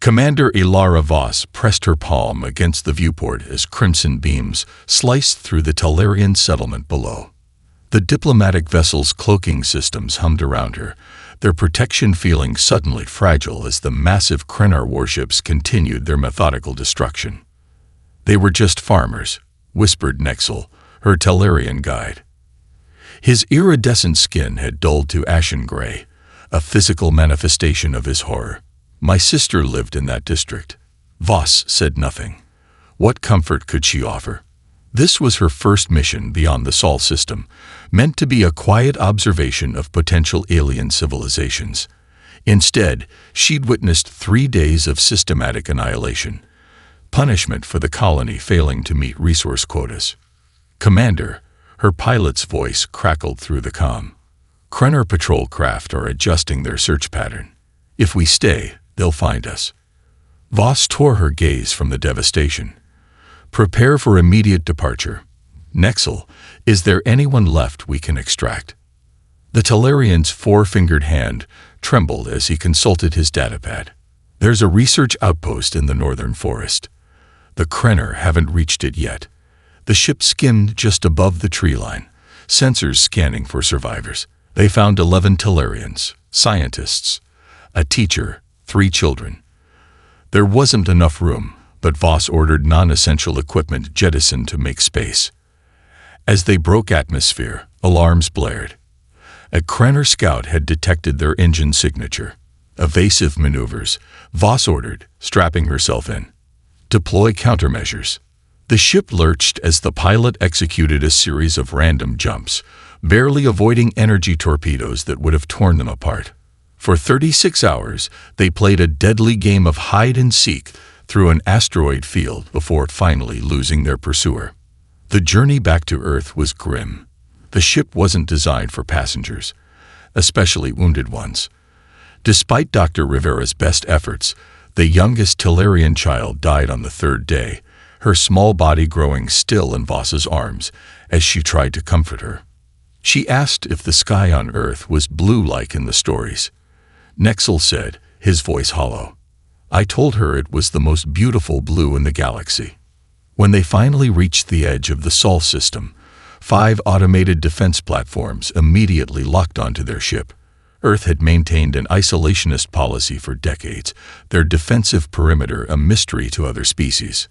Commander Ilara Voss pressed her palm against the viewport as crimson beams sliced through the Talarian settlement below. The diplomatic vessel's cloaking systems hummed around her, their protection feeling suddenly fragile as the massive Krenar warships continued their methodical destruction. "They were just farmers," whispered Nexel, her Talarian guide. His iridescent skin had dulled to ashen gray, a physical manifestation of his horror. "My sister lived in that district." Voss said nothing. What comfort could she offer? This was her first mission beyond the Sol system, meant to be a quiet observation of potential alien civilizations. Instead, she'd witnessed 3 days of systematic annihilation, punishment for the colony failing to meet resource quotas. "Commander," her pilot's voice crackled through the comm. "Krenar patrol craft are adjusting their search pattern. If we stay, they'll find us." Voss tore her gaze from the devastation. "Prepare for immediate departure. Nexel, is there anyone left we can extract?" The Talarian's four-fingered hand trembled as he consulted his datapad. "There's a research outpost in the northern forest. The Krenar haven't reached it yet. The ship skimmed just above the tree line, sensors scanning for survivors. They found 11 Talarians, scientists, a teacher, 3 children. There wasn't enough room, but Voss ordered non-essential equipment jettisoned to make space. As they broke atmosphere, alarms blared. A Krenar scout had detected their engine signature. "Evasive maneuvers," Voss ordered, strapping herself in. "Deploy countermeasures." The ship lurched as the pilot executed a series of random jumps, barely avoiding energy torpedoes that would have torn them apart. For 36 hours, they played a deadly game of hide-and-seek through an asteroid field before finally losing their pursuer. The journey back to Earth was grim. The ship wasn't designed for passengers, especially wounded ones. Despite Dr. Rivera's best efforts, the youngest Talarian child died on the 3rd day, her small body growing still in Voss's arms as she tried to comfort her. She asked if the sky on Earth was blue like in the stories. Nexel said, his voice hollow. "I told her it was the most beautiful blue in the galaxy." When they finally reached the edge of the Sol system, 5 automated defense platforms immediately locked onto their ship. Earth had maintained an isolationist policy for decades, their defensive perimeter a mystery to other species.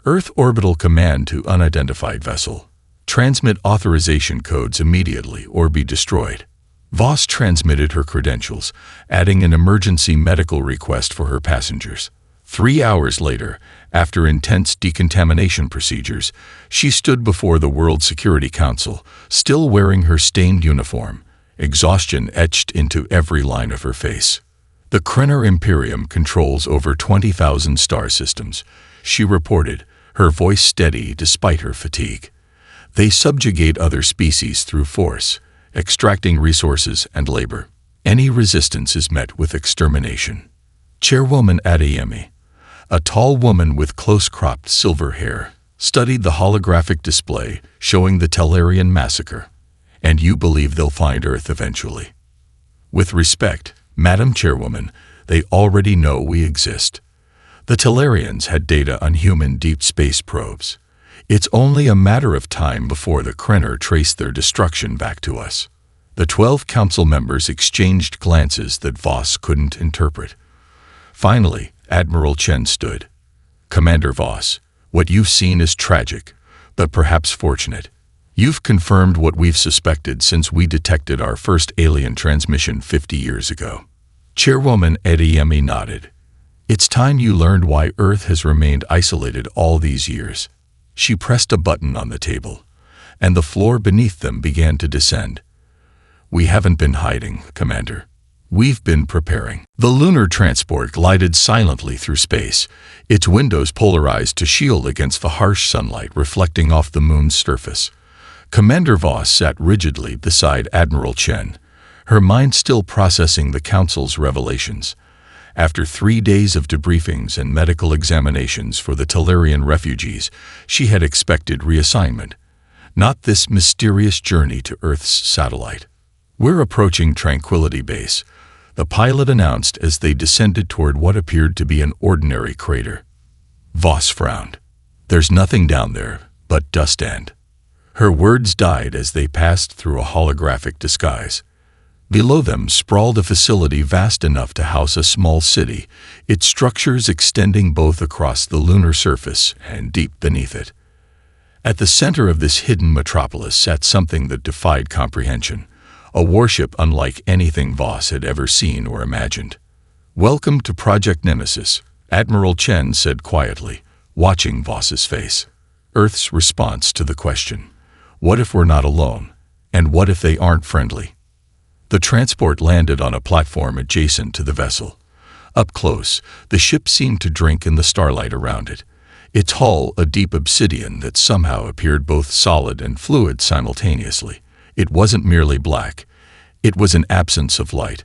"Earth Orbital Command to unidentified vessel. Transmit authorization codes immediately or be destroyed." Voss transmitted her credentials, adding an emergency medical request for her passengers. 3 hours later, after intense decontamination procedures, she stood before the World Security Council, still wearing her stained uniform, exhaustion etched into every line of her face. "The Krenar Imperium controls over 20,000 star systems," she reported, her voice steady despite her fatigue. "They subjugate other species through force, extracting resources and labor. Any resistance is met with extermination." Chairwoman Adeyemi, a tall woman with close-cropped silver hair, studied the holographic display showing the Talarian massacre. "And you believe they'll find Earth eventually?" "With respect, Madam Chairwoman, they already know we exist. The Talarians had data on human deep space probes. It's only a matter of time before the Krenar trace their destruction back to us." The 12 council members exchanged glances that Voss couldn't interpret. Finally, Admiral Chen stood. "Commander Voss, what you've seen is tragic, but perhaps fortunate. You've confirmed what we've suspected since we detected our first alien transmission 50 years ago." Chairwoman Adeyemi nodded. "It's time you learned why Earth has remained isolated all these years." She pressed a button on the table, and the floor beneath them began to descend. "We haven't been hiding, Commander. We've been preparing." The lunar transport glided silently through space, its windows polarized to shield against the harsh sunlight reflecting off the moon's surface. Commander Voss sat rigidly beside Admiral Chen, her mind still processing the Council's revelations. After 3 days of debriefings and medical examinations for the Talarian refugees, she had expected reassignment, not this mysterious journey to Earth's satellite. "We're approaching Tranquility Base," the pilot announced as they descended toward what appeared to be an ordinary crater. Voss frowned. "There's nothing down there but dust and—" Her words died as they passed through a holographic disguise. Below them sprawled a facility vast enough to house a small city, its structures extending both across the lunar surface and deep beneath it. At the center of this hidden metropolis sat something that defied comprehension, a warship unlike anything Voss had ever seen or imagined. "Welcome to Project Nemesis," Admiral Chen said quietly, watching Voss's face. Earth's response to the question, "What if we're not alone? And what if they aren't friendly?" The transport landed on a platform adjacent to the vessel. Up close, the ship seemed to drink in the starlight around it, its hull a deep obsidian that somehow appeared both solid and fluid simultaneously. It wasn't merely black. It was an absence of light,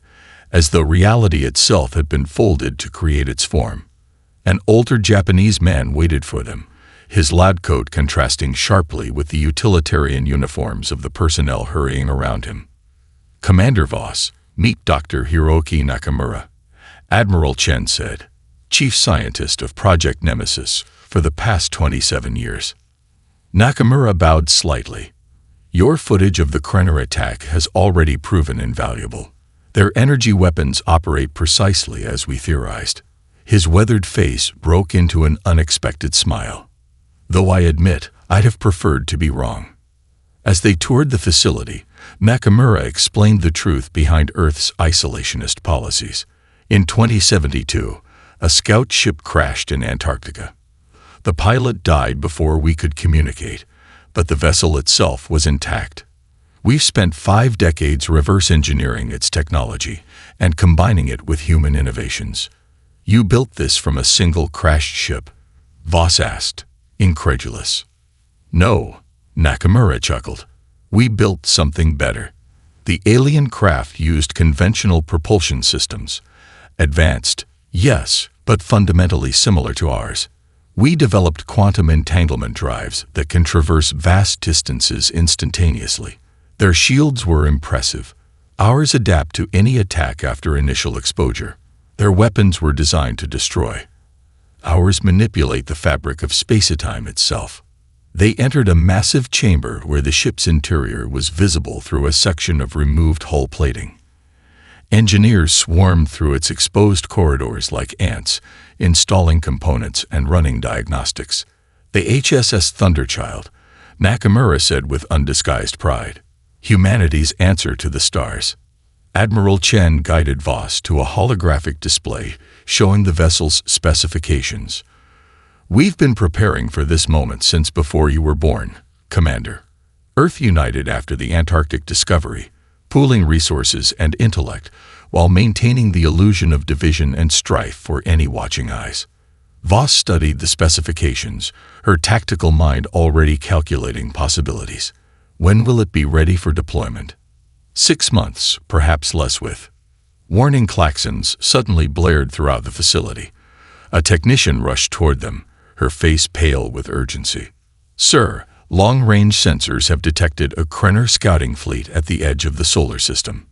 as though reality itself had been folded to create its form. An older Japanese man waited for them, his lab coat contrasting sharply with the utilitarian uniforms of the personnel hurrying around him. "Commander Voss, meet Dr. Hiroki Nakamura," Admiral Chen said, chief scientist of Project Nemesis for the past 27 years. Nakamura bowed slightly. "Your footage of the Krenner attack has already proven invaluable. Their energy weapons operate precisely as we theorized." His weathered face broke into an unexpected smile. "Though I admit I'd have preferred to be wrong." As they toured the facility, Nakamura explained the truth behind Earth's isolationist policies. In 2072, a scout ship crashed in Antarctica. The pilot died before we could communicate, but the vessel itself was intact. We've spent 5 decades reverse engineering its technology and combining it with human innovations. "You built this from a single crashed ship?" Voss asked, incredulous. "No," Nakamura chuckled. "We built something better. The alien craft used conventional propulsion systems. Advanced, yes, but fundamentally similar to ours. We developed quantum entanglement drives that can traverse vast distances instantaneously. Their shields were impressive. Ours adapt to any attack after initial exposure. Their weapons were designed to destroy. Ours manipulate the fabric of space-time itself." They entered a massive chamber where the ship's interior was visible through a section of removed hull plating. Engineers swarmed through its exposed corridors like ants, installing components and running diagnostics. "The HSS Thunderchild," Nakamura said with undisguised pride. "Humanity's answer to the stars." Admiral Chen guided Voss to a holographic display showing the vessel's specifications. "We've been preparing for this moment since before you were born, Commander. Earth united after the Antarctic discovery, pooling resources and intellect while maintaining the illusion of division and strife for any watching eyes." Voss studied the specifications, her tactical mind already calculating possibilities. "When will it be ready for deployment?" 6 months, perhaps less with. Warning klaxons suddenly blared throughout the facility. A technician rushed toward them, her face pale with urgency. "Sir, long-range sensors have detected a Krenner scouting fleet at the edge of the solar system.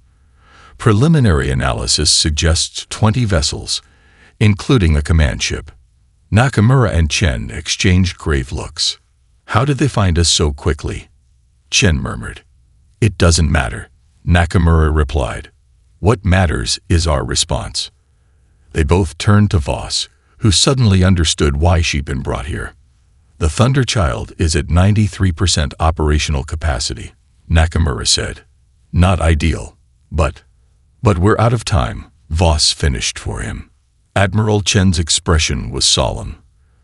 Preliminary analysis suggests 20 vessels, including a command ship." Nakamura and Chen exchanged grave looks. "How did they find us so quickly?" Chen murmured. "It doesn't matter," Nakamura replied. "What matters is our response." They both turned to Voss, who suddenly understood why she'd been brought here. "The Thunderchild is at 93% operational capacity," Nakamura said. "Not ideal, but we're out of time," Voss finished for him. Admiral Chen's expression was solemn.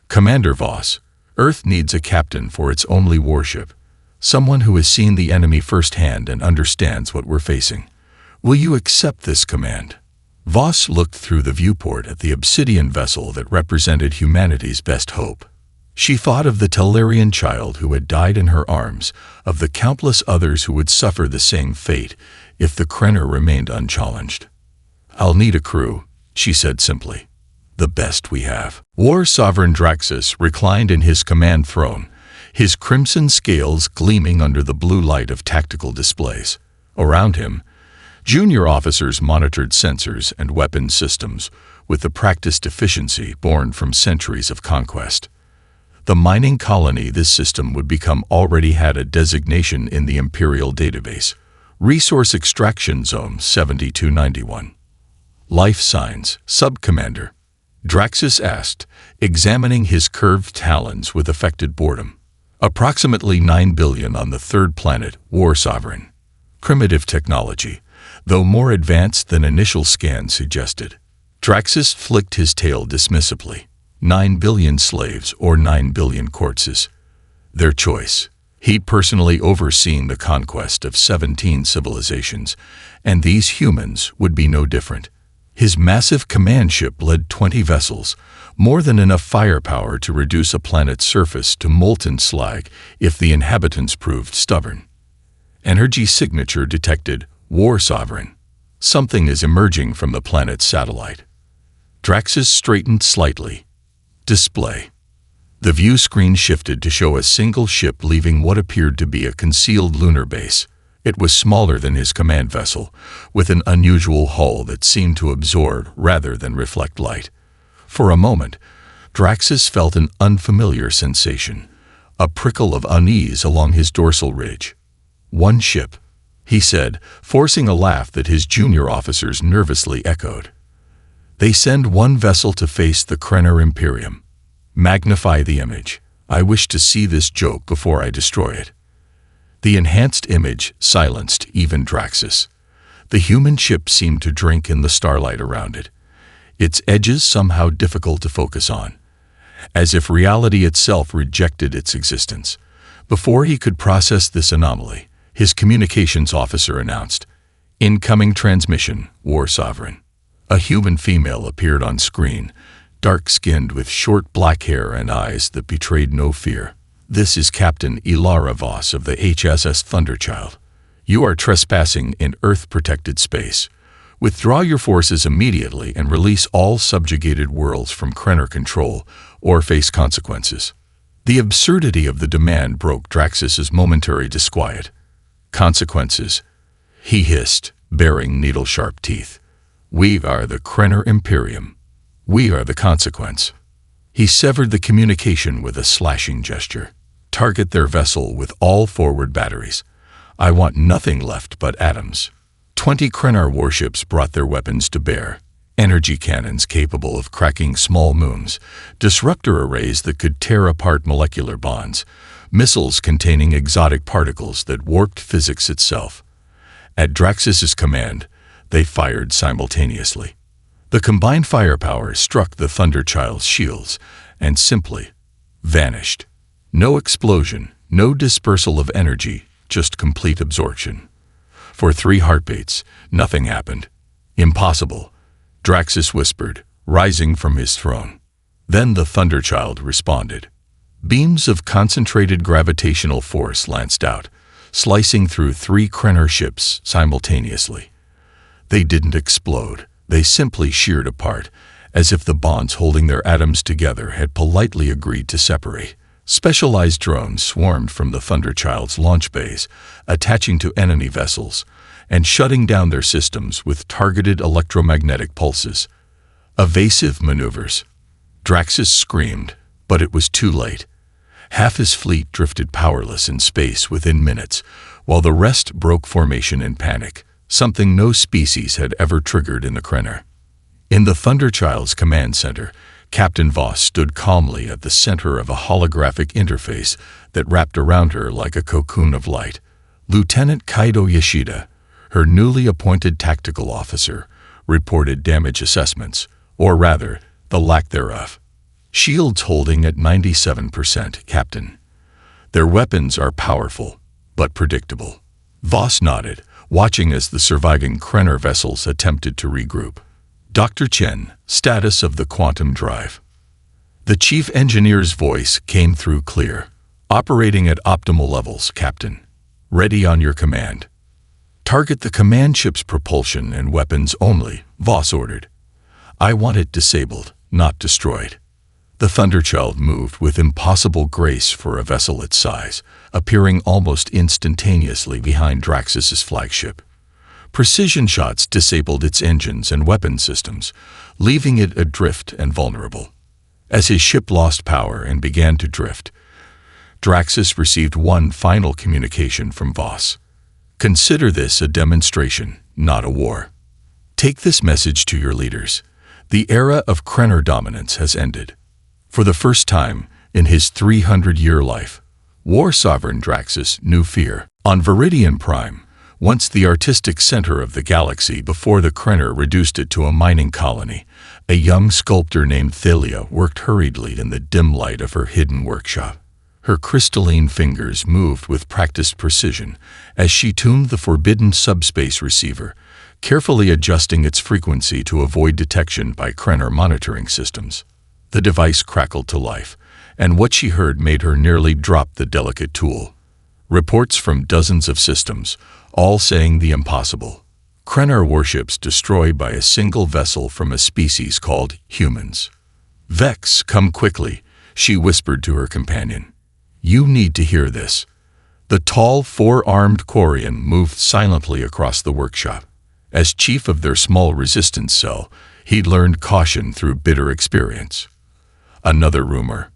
"Commander Voss, Earth needs a captain for its only warship, someone who has seen the enemy firsthand and understands what we're facing. Will you accept this command?" Voss looked through the viewport at the obsidian vessel that represented humanity's best hope. She thought of the Tellurian child who had died in her arms, of the countless others who would suffer the same fate if the Krenner remained unchallenged. "I'll need a crew," she said simply. "The best we have." War Sovereign Draxus reclined in his command throne, his crimson scales gleaming under the blue light of tactical displays. Around him, Junior officers monitored sensors and weapons systems with the practiced efficiency born from centuries of conquest. The mining colony this system would become already had a designation in the Imperial database, Resource Extraction Zone 7291. Life signs, Sub-Commander. Draxus asked, examining his curved talons with affected boredom. Approximately 9 billion on the third planet, War Sovereign. Primitive technology, though more advanced than initial scans suggested. Draxus flicked his tail dismissively. 9 billion slaves or 9 billion corpses. Their choice. He'd personally overseen the conquest of 17 civilizations, and these humans would be no different. His massive command ship led 20 vessels, more than enough firepower to reduce a planet's surface to molten slag if the inhabitants proved stubborn. Energy signature detected. War Sovereign. Something is emerging from the planet's satellite. Draxus straightened slightly. Display. The view screen shifted to show a single ship leaving what appeared to be a concealed lunar base. It was smaller than his command vessel, with an unusual hull that seemed to absorb rather than reflect light. For a moment, Draxus felt an unfamiliar sensation, a prickle of unease along his dorsal ridge. One ship, he said, forcing a laugh that his junior officers nervously echoed. They send one vessel to face the Krenar Imperium. Magnify the image. I wish to see this joke before I destroy it. The enhanced image silenced even Draxus. The human ship seemed to drink in the starlight around it, its edges somehow difficult to focus on, as if reality itself rejected its existence. Before he could process this anomaly, his communications officer announced, "Incoming transmission, War Sovereign." A human female appeared on screen, dark-skinned with short black hair and eyes that betrayed no fear. "This is Captain Ilara Voss of the HSS Thunderchild. You are trespassing in Earth-protected space. Withdraw your forces immediately and release all subjugated worlds from Krenar control or face consequences." The absurdity of the demand broke Draxus's momentary disquiet. "Consequences," he hissed, baring needle-sharp teeth. "We are the Krenar Imperium. We are the consequence." He severed the communication with a slashing gesture. "Target their vessel with all forward batteries. I want nothing left but atoms." 20 Krenar warships brought their weapons to bear. Energy cannons capable of cracking small moons, disruptor arrays that could tear apart molecular bonds, missiles containing exotic particles that warped physics itself. At Draxus's command, they fired simultaneously. The combined firepower struck the Thunderchild's shields and simply vanished. No explosion, no dispersal of energy, just complete absorption. For 3 heartbeats, nothing happened. "Impossible," Draxus whispered, rising from his throne. Then the Thunderchild responded. Beams of concentrated gravitational force lanced out, slicing through 3 Krenar ships simultaneously. They didn't explode. They simply sheared apart, as if the bonds holding their atoms together had politely agreed to separate. Specialized drones swarmed from the Thunderchild's launch bays, attaching to enemy vessels, and shutting down their systems with targeted electromagnetic pulses. Evasive maneuvers. Draxus screamed, but it was too late. Half his fleet drifted powerless in space within minutes, while the rest broke formation in panic, something no species had ever triggered in the Krenar. In the Thunderchild's command center, Captain Voss stood calmly at the center of a holographic interface that wrapped around her like a cocoon of light. Lieutenant Kaido Yoshida, her newly appointed tactical officer, reported damage assessments, or rather, the lack thereof. "Shields holding at 97%, Captain. Their weapons are powerful, but predictable." Voss nodded, watching as the surviving Krenar vessels attempted to regroup. "Dr. Chen, status of the quantum drive." The chief engineer's voice came through clear. "Operating at optimal levels, Captain. Ready on your command." "Target the command ship's propulsion and weapons only," Voss ordered. "I want it disabled, not destroyed." The Thunderchild moved with impossible grace for a vessel its size, appearing almost instantaneously behind Draxus's flagship. Precision shots disabled its engines and weapon systems, leaving it adrift and vulnerable. As his ship lost power and began to drift, Draxus received one final communication from Voss. Consider this a demonstration, not a war. Take this message to your leaders. The era of Krenar dominance has ended. For the first time in his 300-year life, War Sovereign Draxus knew fear. On Viridian Prime, once the artistic center of the galaxy before the Krenar reduced it to a mining colony, a young sculptor named Thalia worked hurriedly in the dim light of her hidden workshop. Her crystalline fingers moved with practiced precision as she tuned the forbidden subspace receiver, carefully adjusting its frequency to avoid detection by Krenar monitoring systems. The device crackled to life, and what she heard made her nearly drop the delicate tool. Reports from dozens of systems, all saying the impossible. Krenar warships destroyed by a single vessel from a species called humans. "Vex, come quickly," she whispered to her companion. "You need to hear this." The tall, four-armed Quarian moved silently across the workshop. As chief of their small resistance cell, he'd learned caution through bitter experience. Another rumor.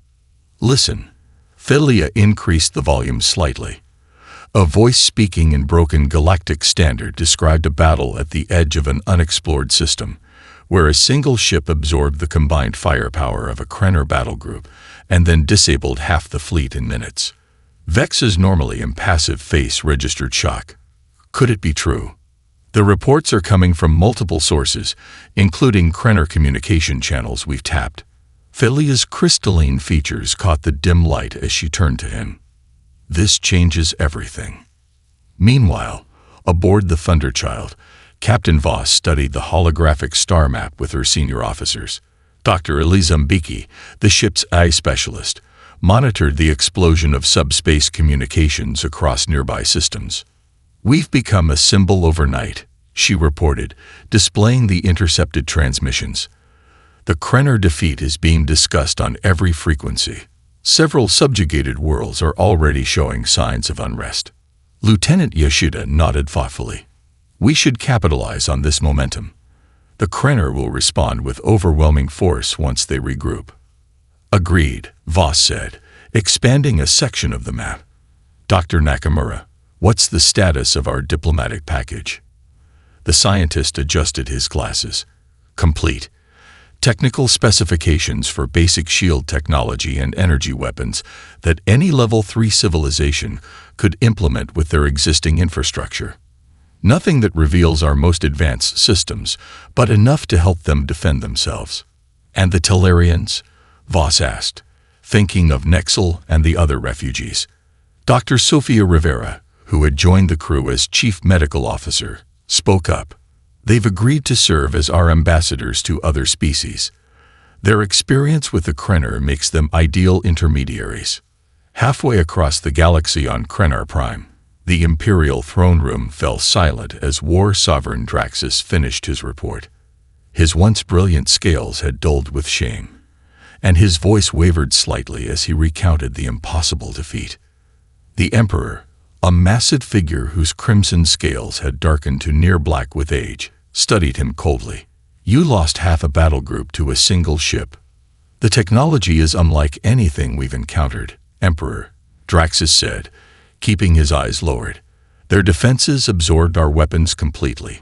"Listen." Thalia increased the volume slightly. A voice speaking in broken Galactic standard described a battle at the edge of an unexplored system, where a single ship absorbed the combined firepower of a Krenar battle group and then disabled half the fleet in minutes. Vex's normally impassive face registered shock. Could it be true? The reports are coming from multiple sources, including Krenar communication channels we've tapped. Thalia's crystalline features caught the dim light as she turned to him. This changes everything. Meanwhile, aboard the Thunderchild, Captain Voss studied the holographic star map with her senior officers. Dr. Eliza Mbiki, the ship's eye specialist, monitored the explosion of subspace communications across nearby systems. "We've become a symbol overnight," she reported, displaying the intercepted transmissions. "The Krenar defeat is being discussed on every frequency. Several subjugated worlds are already showing signs of unrest." Lieutenant Yoshida nodded thoughtfully. "We should capitalize on this momentum. The Krenar will respond with overwhelming force once they regroup." "Agreed," Voss said, expanding a section of the map. "Dr. Nakamura, what's the status of our diplomatic package?" The scientist adjusted his glasses. "Complete. Technical specifications for basic shield technology and energy weapons that any Level 3 civilization could implement with their existing infrastructure. Nothing that reveals our most advanced systems, but enough to help them defend themselves." "And the Talarians?" Voss asked, thinking of Nexel and the other refugees. Dr. Sofia Rivera, who had joined the crew as chief medical officer, spoke up. "They've agreed to serve as our ambassadors to other species. Their experience with the Krenar makes them ideal intermediaries." Halfway across the galaxy on Krenar Prime, the Imperial throne room fell silent as War Sovereign Draxus finished his report. His once brilliant scales had dulled with shame, and his voice wavered slightly as he recounted the impossible defeat. The Emperor, a massive figure whose crimson scales had darkened to near black with age, studied him coldly. "You lost half a battle group to a single ship. The technology is unlike anything we've encountered, Emperor," Draxus said, keeping his eyes lowered. "Their defenses absorbed our weapons completely.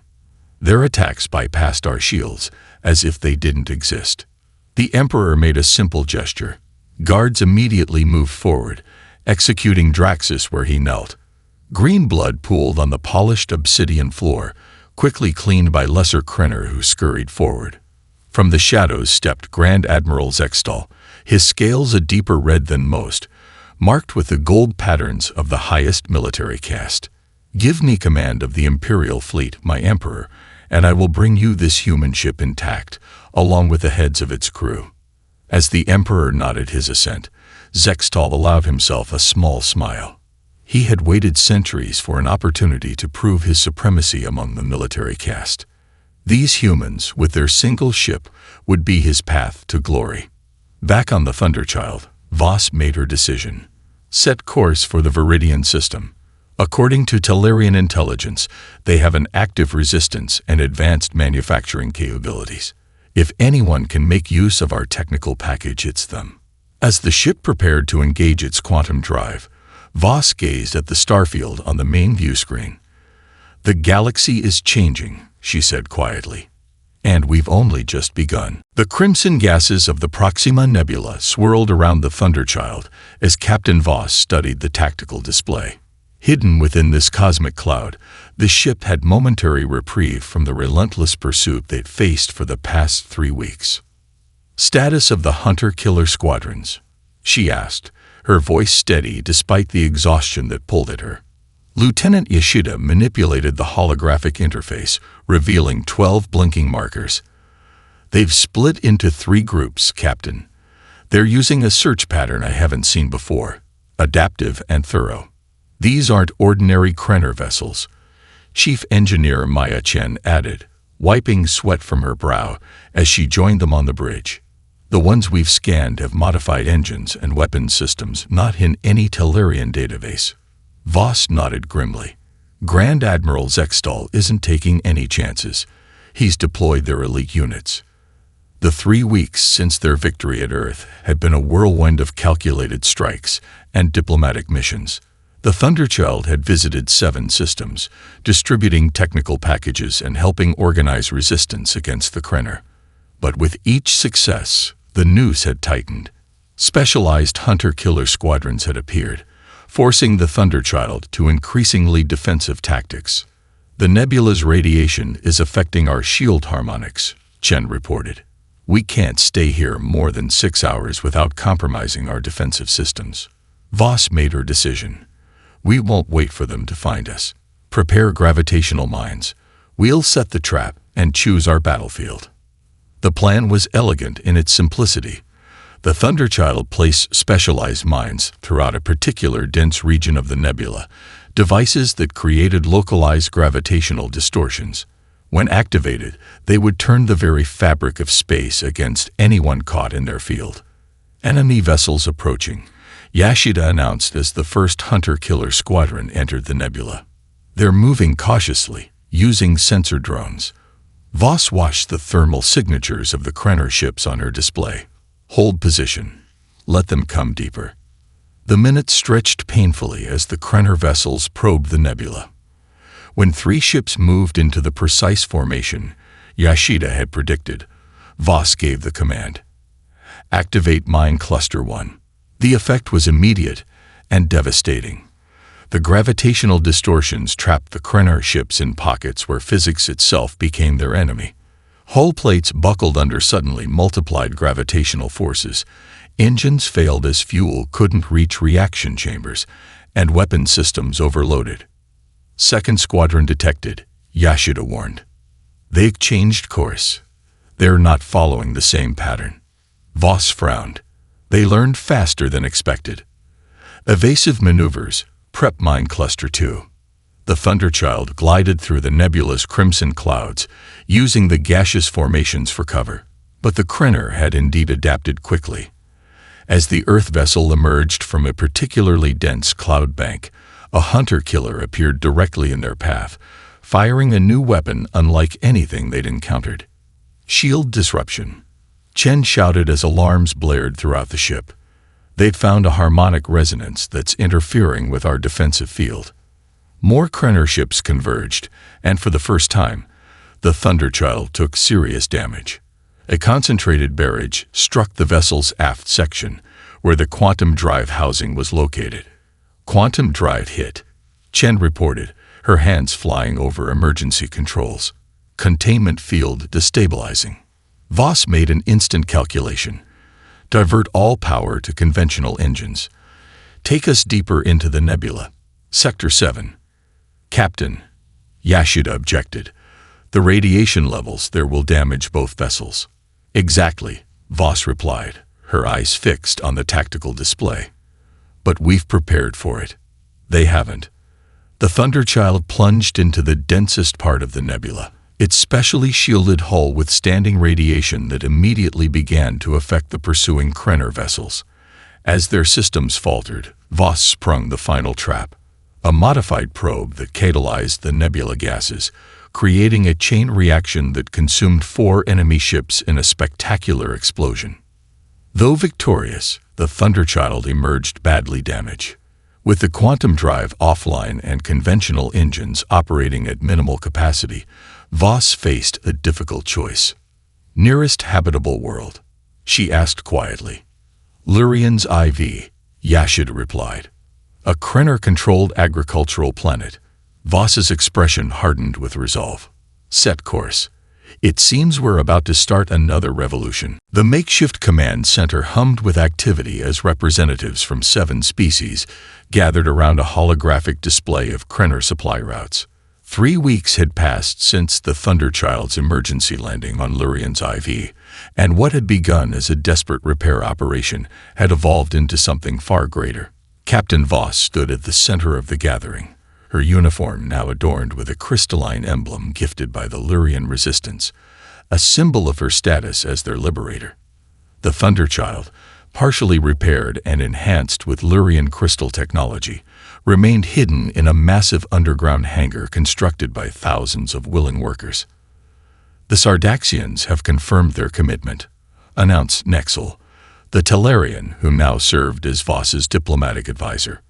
Their attacks bypassed our shields, as if they didn't exist." The Emperor made a simple gesture. Guards immediately moved forward, executing Draxus where he knelt. Green blood pooled on the polished obsidian floor, quickly cleaned by lesser Krenar who scurried forward. From the shadows stepped Grand Admiral Zextal, his scales a deeper red than most, marked with the gold patterns of the highest military caste. "Give me command of the Imperial fleet, my Emperor, and I will bring you this human ship intact, along with the heads of its crew." As the Emperor nodded his assent, Zextal allowed himself a small smile. He had waited centuries for an opportunity to prove his supremacy among the military caste. These humans, with their single ship, would be his path to glory. Back on the Thunderchild, Voss made her decision. "Set course for the Viridian system. According to Talarian intelligence, they have an active resistance and advanced manufacturing capabilities. If anyone can make use of our technical package, it's them. As the ship prepared to engage its quantum drive, Voss gazed at the starfield on the main view screen. "The galaxy is changing," she said quietly. "And we've only just begun." The crimson gases of the Proxima Nebula swirled around the Thunderchild as Captain Voss studied the tactical display. Hidden within this cosmic cloud, the ship had momentary reprieve from the relentless pursuit they'd faced for the past 3 weeks. "Status of the hunter-killer squadrons?" she asked, her voice steady despite the exhaustion that pulled at her. Lieutenant Yoshida manipulated the holographic interface, revealing 12 blinking markers. "They've split into 3 groups, Captain. They're using a search pattern I haven't seen before, adaptive and thorough. These aren't ordinary Krenner vessels," Chief Engineer Maya Chen added, wiping sweat from her brow as she joined them on the bridge. "The ones we've scanned have modified engines and weapons systems not in any Talarian database." Voss nodded grimly. "Grand Admiral Zextal isn't taking any chances. He's deployed their elite units." The 3 weeks since their victory at Earth had been a whirlwind of calculated strikes and diplomatic missions. The Thunderchild had visited 7 systems, distributing technical packages and helping organize resistance against the Krenner. But with each success, the noose had tightened. Specialized hunter-killer squadrons had appeared, forcing the Thunderchild to increasingly defensive tactics. "The nebula's radiation is affecting our shield harmonics," Chen reported. "We can't stay here more than 6 hours without compromising our defensive systems." Voss made her decision. "We won't wait for them to find us. Prepare gravitational mines. We'll set the trap and choose our battlefield." The plan was elegant in its simplicity. The Thunderchild placed specialized mines throughout a particular dense region of the nebula, devices that created localized gravitational distortions. When activated, they would turn the very fabric of space against anyone caught in their field. "Enemy vessels approaching," Yoshida announced as the first hunter-killer squadron entered the nebula. "They're moving cautiously, using sensor drones." Voss watched the thermal signatures of the Krenner ships on her display. "Hold position. Let them come deeper." The minutes stretched painfully as the Krenner vessels probed the nebula. When 3 ships moved into the precise formation Yoshida had predicted, Voss gave the command. "Activate Mine Cluster 1. The effect was immediate and devastating. The gravitational distortions trapped the Krenner ships in pockets where physics itself became their enemy. Hull plates buckled under suddenly multiplied gravitational forces, engines failed as fuel couldn't reach reaction chambers, and weapon systems overloaded. "Second squadron detected," Yoshida warned. "They've changed course. They're not following the same pattern." Voss frowned. "They learned faster than expected." Evasive maneuvers, prep Mine Cluster 2. The Thunderchild glided through the nebula's crimson clouds, using the gaseous formations for cover. But the Krenner had indeed adapted quickly. As the Earth vessel emerged from a particularly dense cloud bank, a hunter-killer appeared directly in their path, firing a new weapon unlike anything they'd encountered. "Shield disruption," Chen shouted as alarms blared throughout the ship. "They'd found a harmonic resonance that's interfering with our defensive field." More Krenner ships converged, and for the first time, the Thunderchild took serious damage. A concentrated barrage struck the vessel's aft section, where the quantum drive housing was located. "Quantum drive hit," Chen reported, her hands flying over emergency controls. "Containment field destabilizing." Voss made an instant calculation. "Divert all power to conventional engines. Take us deeper into the nebula. Sector 7. "Captain," Yoshida objected, "the radiation levels there will damage both vessels." "Exactly," Voss replied, her eyes fixed on the tactical display. "But we've prepared for it. They haven't." The Thunderchild plunged into the densest part of the nebula, its specially shielded hull withstanding radiation that immediately began to affect the pursuing Krenner vessels. As their systems faltered, Voss sprung the final trap. a modified probe that catalyzed the nebula gases, creating a chain reaction that consumed 4 enemy ships in a spectacular explosion. Though victorious, the Thunderchild emerged badly damaged. With the quantum drive offline and conventional engines operating at minimal capacity, Voss faced a difficult choice. "Nearest habitable world?" she asked quietly. "Lurian's IV," Yashid replied. "A Krenner-controlled agricultural planet." Voss's expression hardened with resolve. "Set course. It seems we're about to start another revolution." The makeshift command center hummed with activity as representatives from 7 species gathered around a holographic display of Krenner supply routes. 3 weeks had passed since the Thunderchild's emergency landing on Lurian's IV, and what had begun as a desperate repair operation had evolved into something far greater. Captain Voss stood at the center of the gathering, her uniform now adorned with a crystalline emblem gifted by the Lurian Resistance, a symbol of her status as their liberator. The Thunderchild, partially repaired and enhanced with Lurian crystal technology, remained hidden in a massive underground hangar constructed by thousands of willing workers. "The Sardaxians have confirmed their commitment," announced Nexel, the Talarian who now served as Voss's diplomatic advisor.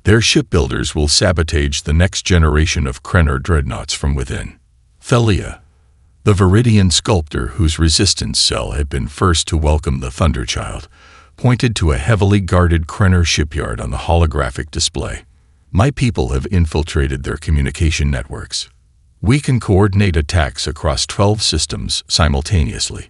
"Their shipbuilders will sabotage the next generation of Krenner dreadnoughts from within." Thalia, the Viridian sculptor whose resistance cell had been first to welcome the Thunderchild, pointed to a heavily guarded Krenner shipyard on the holographic display. "My people have infiltrated their communication networks. We can coordinate attacks across 12 systems simultaneously."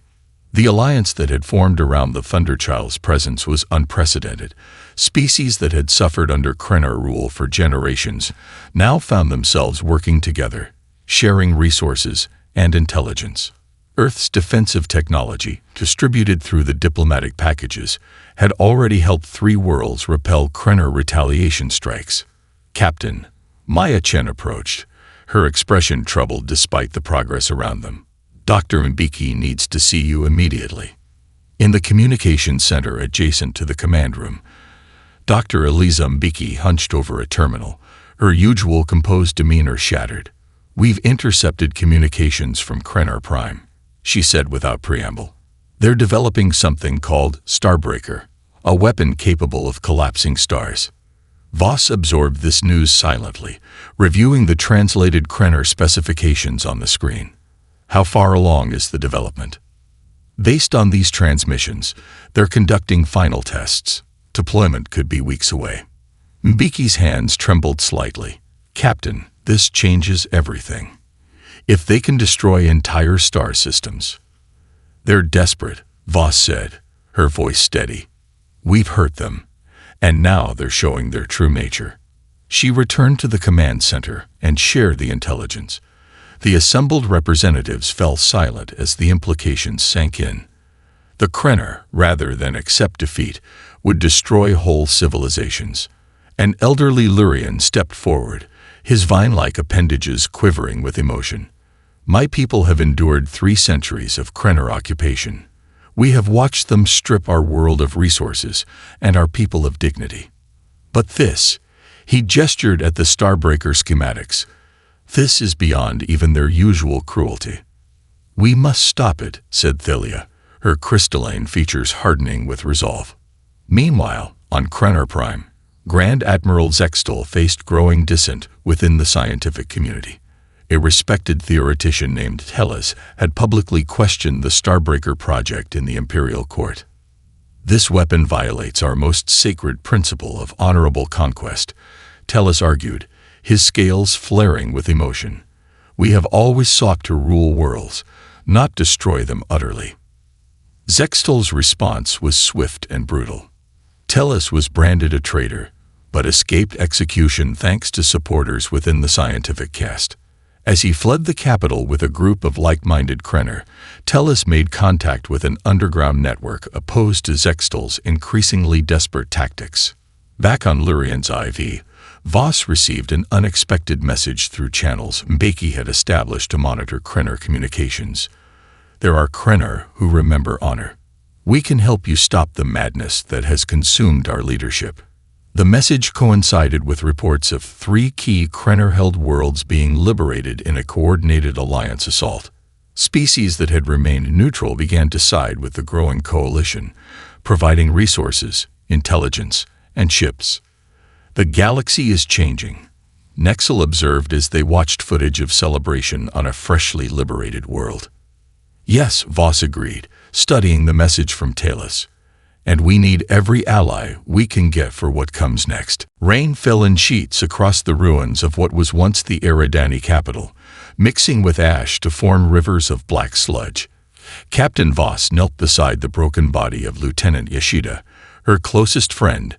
The alliance that had formed around the Thunderchild's presence was unprecedented. Species that had suffered under Krenner rule for generations now found themselves working together, sharing resources and intelligence. Earth's defensive technology, distributed through the diplomatic packages, had already helped 3 worlds repel Krenner retaliation strikes. "Captain," Maya Chen approached, her expression troubled despite the progress around them. "Dr. Mbiki needs to see you immediately." In the communication center adjacent to the command room, Dr. Eliza Mbiki hunched over a terminal, her usual composed demeanor shattered. "We've intercepted communications from Krenner Prime," she said without preamble. "They're developing something called Starbreaker, a weapon capable of collapsing stars." Voss absorbed this news silently, reviewing the translated Krenner specifications on the screen. "How far along is the development?" "Based on these transmissions, they're conducting final tests. Deployment could be weeks away." Mbiki's hands trembled slightly. "Captain, this changes everything. If they can destroy entire star systems." "They're desperate," Voss said, her voice steady. "We've hurt them, and now they're showing their true nature." She returned to the command center and shared the intelligence. The assembled representatives fell silent as the implications sank in. The Krenner, rather than accept defeat, would destroy whole civilizations. An elderly Lurian stepped forward, his vine-like appendages quivering with emotion. "My people have endured 3 centuries of Krenner occupation. We have watched them strip our world of resources and our people of dignity. But this," he gestured at the Starbreaker schematics, "this is beyond even their usual cruelty." "We must stop it," said Thalia, her crystalline features hardening with resolve. Meanwhile, on Krenner Prime, Grand Admiral Zextal faced growing dissent within the scientific community. A respected theoretician named Tellus had publicly questioned the Starbreaker project in the Imperial Court. "This weapon violates our most sacred principle of honorable conquest," Tellus argued, his scales flaring with emotion. "We have always sought to rule worlds, not destroy them utterly." Zextal's response was swift and brutal. Tellus was branded a traitor, but escaped execution thanks to supporters within the scientific caste. As he fled the capital with a group of like-minded Krenner, Tellus made contact with an underground network opposed to Zextal's increasingly desperate tactics. Back on Lurian's IV, Voss received an unexpected message through channels Mbeki had established to monitor Krenner communications. "There are Krenner who remember honor. We can help you stop the madness that has consumed our leadership." The message coincided with reports of 3 key Krenar-held worlds being liberated in a coordinated alliance assault. Species that had remained neutral began to side with the growing coalition, providing resources, intelligence, and ships. The galaxy is changing, Nexel observed as they watched footage of celebration on a freshly liberated world. Yes, Voss agreed, studying the message from Talos. And we need every ally we can get for what comes next. Rain fell in sheets across the ruins of what was once the Eridani capital, mixing with ash to form rivers of black sludge. Captain Voss knelt beside the broken body of Lieutenant Yashida, her closest friend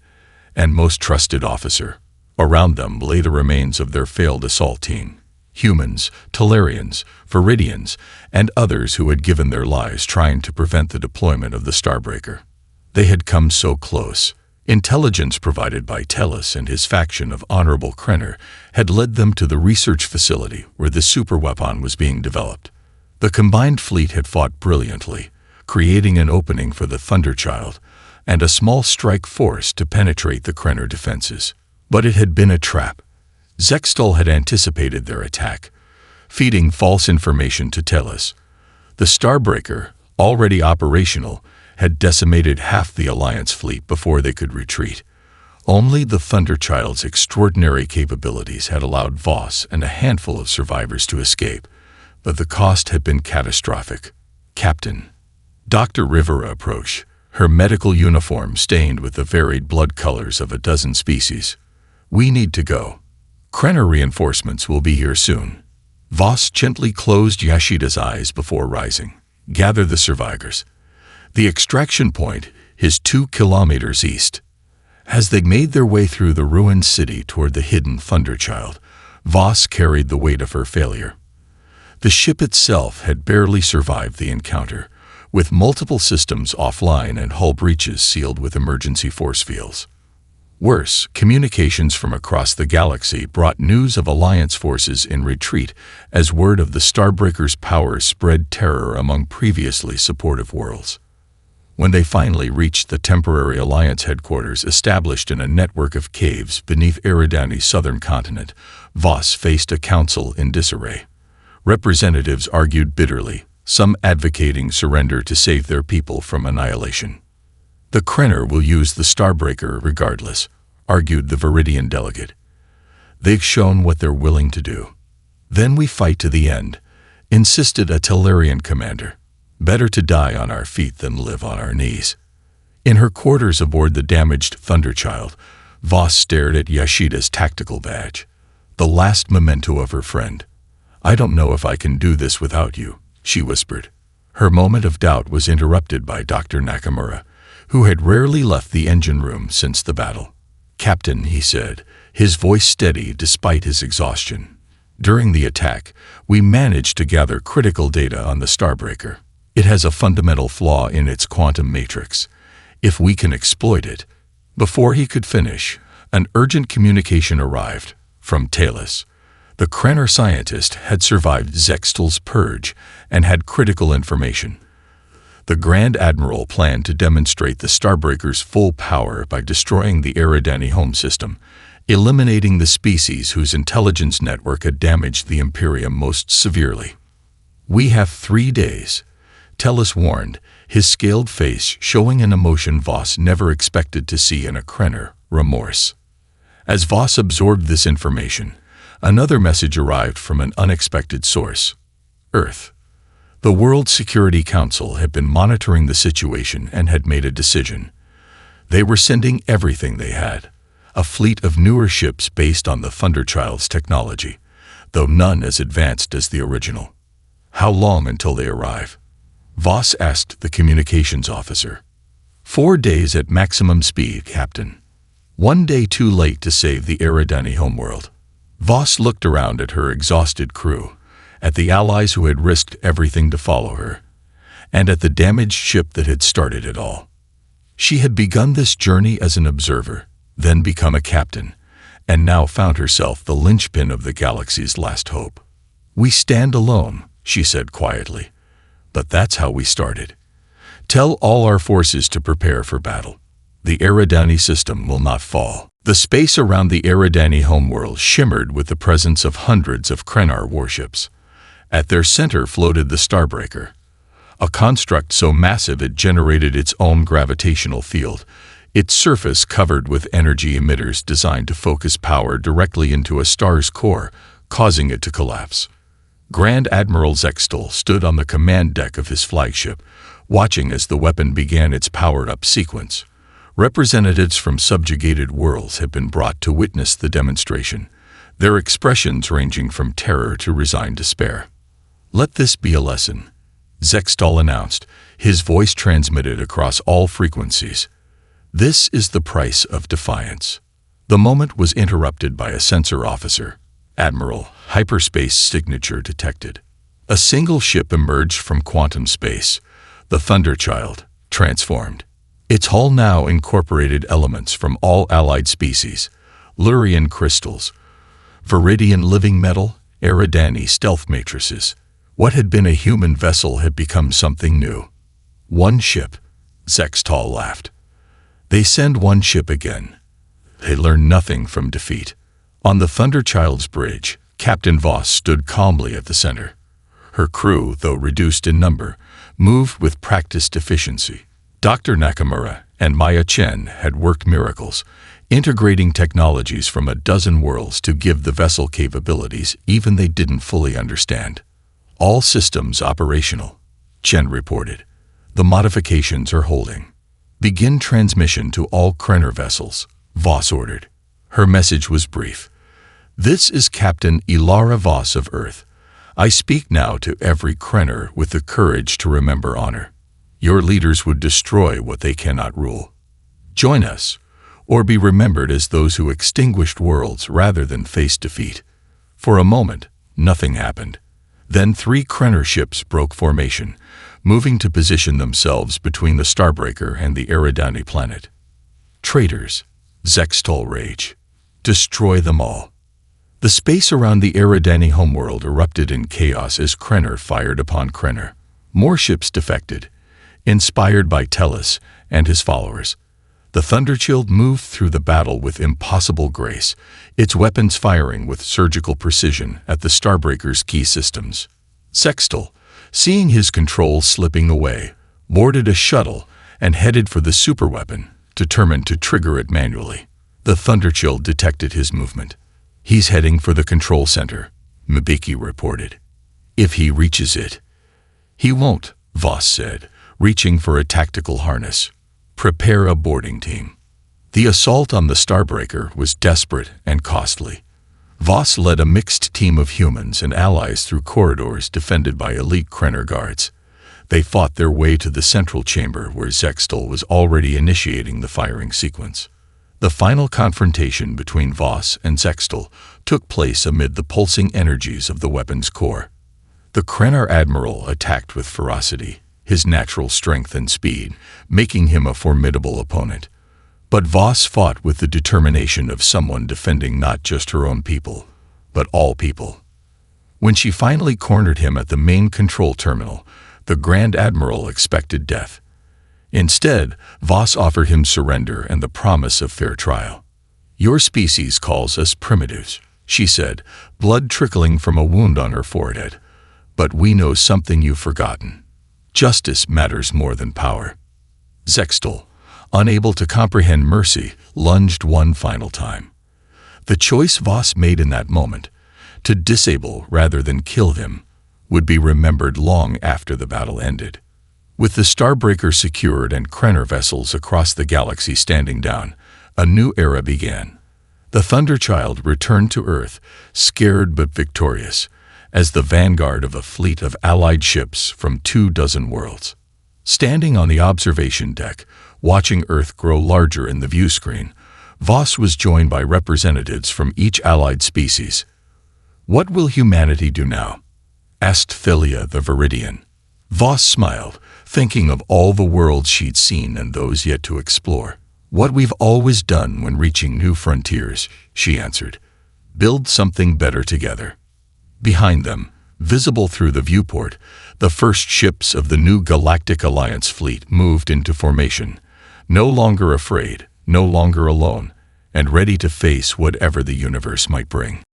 and most trusted officer. Around them lay the remains of their failed assault team. Humans, Talarians, Viridians, and others who had given their lives trying to prevent the deployment of the Starbreaker. They had come so close. Intelligence provided by Tellus and his faction of honorable Krenar had led them to the research facility where the superweapon was being developed. The combined fleet had fought brilliantly, creating an opening for the Thunderchild and a small strike force to penetrate the Krenar defenses. But it had been a trap. Zextal had anticipated their attack, feeding false information to Tellus. The Starbreaker, already operational, had decimated half the Alliance fleet before they could retreat. Only the Thunderchild's extraordinary capabilities had allowed Voss and a handful of survivors to escape, but the cost had been catastrophic. Captain. Dr. Rivera approached, her medical uniform stained with the varied blood colors of a dozen species. We need to go. Krenar reinforcements will be here soon. Voss gently closed Yashida's eyes before rising. Gather the survivors. The extraction point is 2 kilometers east. As they made their way through the ruined city toward the hidden Thunderchild, Voss carried the weight of her failure. The ship itself had barely survived the encounter, with multiple systems offline and hull breaches sealed with emergency force fields. Worse, communications from across the galaxy brought news of Alliance forces in retreat as word of the Starbreaker's power spread terror among previously supportive worlds. When they finally reached the temporary Alliance headquarters established in a network of caves beneath Eridani's southern continent, Voss faced a council in disarray. Representatives argued bitterly, some advocating surrender to save their people from annihilation. The Krenar will use the Starbreaker regardless, argued the Viridian delegate. They've shown what they're willing to do. Then we fight to the end, insisted a Talarian commander. Better to die on our feet than live on our knees. In her quarters aboard the damaged Thunderchild, Voss stared at Yashida's tactical badge, the last memento of her friend. I don't know if I can do this without you, she whispered. Her moment of doubt was interrupted by Dr. Nakamura, who had rarely left the engine room since the battle. Captain, he said, his voice steady despite his exhaustion. During the attack, we managed to gather critical data on the Starbreaker. It has a fundamental flaw in its quantum matrix. If we can exploit it. Before he could finish, an urgent communication arrived from Talos. The Krenar scientist had survived Zextal's purge and had critical information. The Grand Admiral planned to demonstrate the Starbreaker's full power by destroying the Eridani home system, eliminating the species whose intelligence network had damaged the Imperium most severely. We have 3 days. Tellus warned, his scaled face showing an emotion Voss never expected to see in a Krenar, remorse. As Voss absorbed this information, another message arrived from an unexpected source. Earth. The World Security Council had been monitoring the situation and had made a decision. They were sending everything they had, a fleet of newer ships based on the Thunderchild's technology, though none as advanced as the original. How long until they arrive? Voss asked the communications officer. 4 days at maximum speed, Captain. 1 day too late to save the Eridani homeworld. Voss looked around at her exhausted crew, at the allies who had risked everything to follow her, and at the damaged ship that had started it all. She had begun this journey as an observer, then become a captain, and now found herself the linchpin of the galaxy's last hope. We stand alone, she said quietly. But that's how we started. Tell all our forces to prepare for battle. The Eridani system will not fall. The space around the Eridani homeworld shimmered with the presence of hundreds of Krenar warships. At their center floated the Starbreaker, a construct so massive it generated its own gravitational field, its surface covered with energy emitters designed to focus power directly into a star's core, causing it to collapse. Grand Admiral Zextal stood on the command deck of his flagship, watching as the weapon began its powered-up sequence. Representatives from subjugated worlds had been brought to witness the demonstration, their expressions ranging from terror to resigned despair. "Let this be a lesson," Zextal announced, his voice transmitted across all frequencies. "This is the price of defiance." The moment was interrupted by a sensor officer. "Admiral, hyperspace signature detected." A single ship emerged from quantum space, the Thunderchild, transformed. Its hull now incorporated elements from all allied species: Lurian crystals, Viridian living metal, Eridani stealth matrices. What had been a human vessel had become something new. "One ship," Zextal laughed. "They send one ship again. They learn nothing from defeat." On the Thunderchild's bridge, Captain Voss stood calmly at the center. Her crew, though reduced in number, moved with practiced efficiency. Dr. Nakamura and Maya Chen had worked miracles, integrating technologies from a dozen worlds to give the vessel capabilities even they didn't fully understand. "All systems operational," Chen reported. "The modifications are holding." "Begin transmission to all Krenar vessels," Voss ordered. Her message was brief. "This is Captain Ilara Voss of Earth. I speak now to every Krenar with the courage to remember honor. Your leaders would destroy what they cannot rule. Join us, or be remembered as those who extinguished worlds rather than face defeat." For a moment, nothing happened. Then 3 Krenar ships broke formation, moving to position themselves between the Starbreaker and the Eridani planet. "Traitors," Zextal raged. "Destroy them all." The space around the Eridani homeworld erupted in chaos as Krenar fired upon Krenar. More ships defected, inspired by Tellus and his followers. The Thunderchild moved through the battle with impossible grace, its weapons firing with surgical precision at the Starbreaker's key systems. Zextal, seeing his control slipping away, boarded a shuttle and headed for the superweapon, determined to trigger it manually. The Thunderchild detected his movement. "He's heading for the control center," Mbiki reported. "If he reaches it." "He won't," Voss said, reaching for a tactical harness. "Prepare a boarding team." The assault on the Starbreaker was desperate and costly. Voss led a mixed team of humans and allies through corridors defended by elite Krenar guards. They fought their way to the central chamber where Zextal was already initiating the firing sequence. The final confrontation between Voss and Zextal took place amid the pulsing energies of the weapon's core. The Krenar admiral attacked with ferocity, his natural strength and speed, making him a formidable opponent. But Voss fought with the determination of someone defending not just her own people, but all people. When she finally cornered him at the main control terminal, the Grand Admiral expected death. Instead, Voss offered him surrender and the promise of fair trial. "Your species calls us primitives," she said, blood trickling from a wound on her forehead. "But we know something you've forgotten. Justice matters more than power." Zextal, unable to comprehend mercy, lunged one final time. The choice Voss made in that moment, to disable rather than kill him, would be remembered long after the battle ended. With the Starbreaker secured and Krenar vessels across the galaxy standing down, a new era began. The Thunderchild returned to Earth, scared but victorious, as the vanguard of a fleet of allied ships from 24 worlds. Standing on the observation deck, watching Earth grow larger in the view screen, Voss was joined by representatives from each allied species. "What will humanity do now?" asked Philia the Viridian. Voss smiled, thinking of all the worlds she'd seen and those yet to explore. "What we've always done when reaching new frontiers," she answered. "Build something better together." Behind them, visible through the viewport, the first ships of the new Galactic Alliance fleet moved into formation, no longer afraid, no longer alone, and ready to face whatever the universe might bring.